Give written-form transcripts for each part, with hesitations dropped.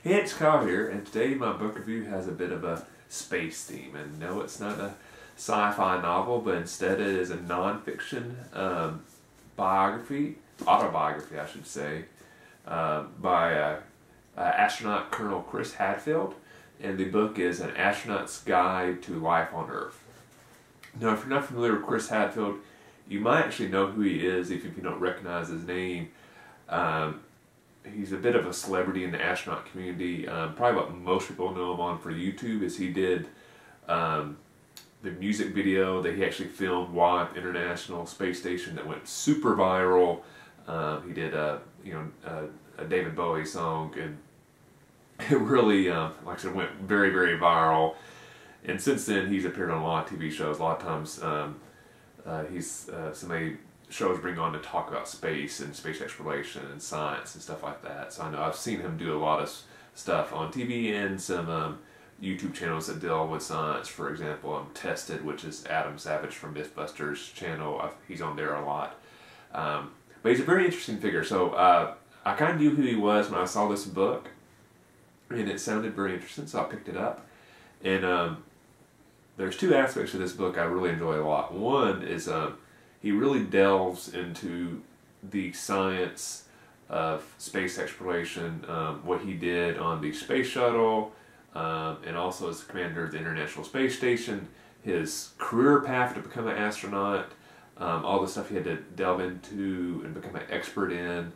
Hey, it's Kyle here, and today my book review has a bit of a space theme. And no, it's not a sci-fi novel, but instead it is a non-fiction autobiography, I should say, by astronaut Colonel Chris Hadfield. And the book is An Astronaut's Guide to Life on Earth. Now, if you're not familiar with Chris Hadfield, you might actually know who he is if you don't recognize his name. He's a bit of a celebrity in the astronaut community. Probably what most people know him on for YouTube is he did the music video that he actually filmed while at the International Space Station that went super viral. He did a David Bowie song, and it really, like I said, went very, very viral. And since then, he's appeared on a lot of TV shows. A lot of times, somebody shows bring on to talk about space and space exploration and science and stuff like that. So I know I've seen him do a lot of stuff on TV and some YouTube channels that deal with science. For example, Tested, which is Adam Savage from Mythbusters channel. He's on there a lot. But he's a very interesting figure. So I kind of knew who he was when I saw this book, and it sounded very interesting, so I picked it up. And there's two aspects of this book I really enjoy a lot. One is he really delves into the science of space exploration, what he did on the space shuttle, and also as the commander of the International Space Station, his career path to become an astronaut, all the stuff he had to delve into and become an expert in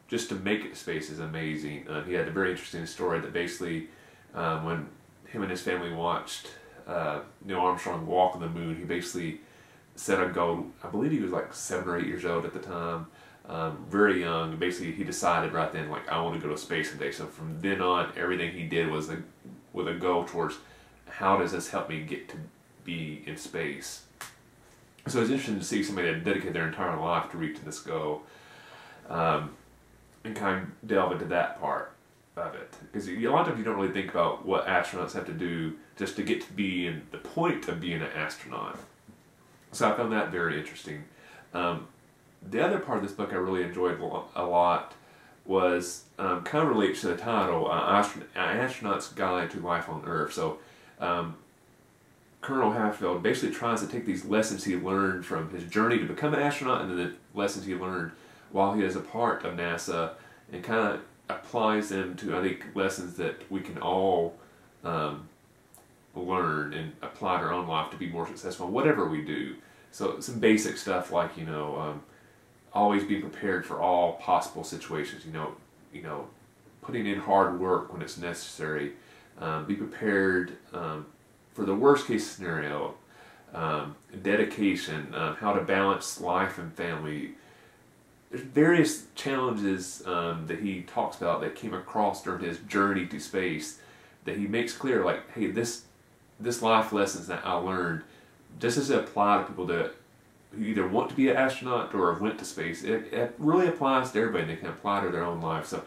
just to make it to space is amazing. He had a very interesting story that basically when him and his family watched Neil Armstrong walk on the moon, he basically set a goal. I believe he was like 7 or 8 years old at the time, very young. Basically, he decided right then, like, I want to go to space someday. So from then on, everything he did was with a goal towards how does this help me get to be in space. So it's interesting to see somebody that dedicated their entire life to reaching this goal, and kind of delve into that part of it. Because a lot of times you don't really think about what astronauts have to do just to get to be in the point of being an astronaut. So I found that very interesting. The other part of this book I really enjoyed a lot was kind of relates to the title, An Astronaut's Guide to Life on Earth. So Colonel Hadfield basically tries to take these lessons he learned from his journey to become an astronaut and then the lessons he learned while he is a part of NASA, and kind of applies them to, I think, lessons that we can all learn and apply to our own life to be more successful in whatever we do. So some basic stuff like, always be prepared for all possible situations. Putting in hard work when it's necessary. Be prepared for the worst case scenario. Dedication. How to balance life and family. There's various challenges that he talks about that came across during his journey to space that he makes clear, like, hey, this life lessons that I learned, just as it apply to people that either want to be an astronaut or have went to space, it really applies to everybody, and they can apply to their own life. So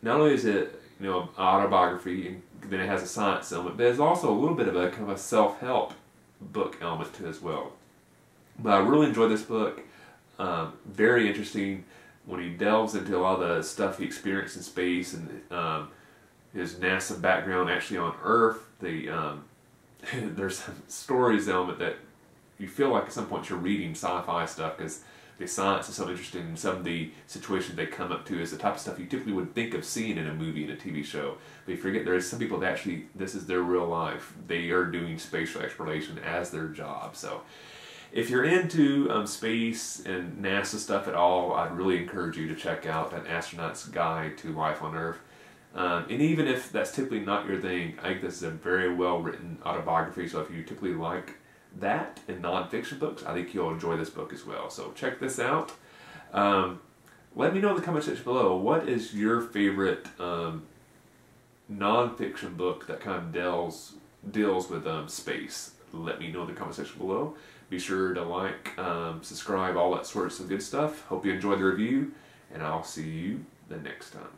not only is it an autobiography, and then it has a science element, but there's also a little bit of a kind of a self-help book element to it as well. But I really enjoyed this book. Very interesting when he delves into a lot of the stuff he experienced in space and his NASA background actually on Earth. There's some stories element that you feel like at some point you're reading sci-fi stuff because the science is so interesting, and some of the situations they come up to is the type of stuff you typically would think of seeing in a movie and a TV show. But you forget there is some people that actually, this is their real life. They are doing spatial exploration as their job. So if you're into space and NASA stuff at all, I'd really encourage you to check out An Astronaut's Guide to Life on Earth. And even if that's typically not your thing, I think this is a very well written autobiography. So if you typically like that and non-fiction books, I think you'll enjoy this book as well. So check this out. Let me know in the comment section below, what is your favorite non-fiction book that kind of deals with space? Let me know in the comment section below. Be sure to like, subscribe, all that sorts of good stuff. Hope you enjoyed the review, and I'll see you the next time.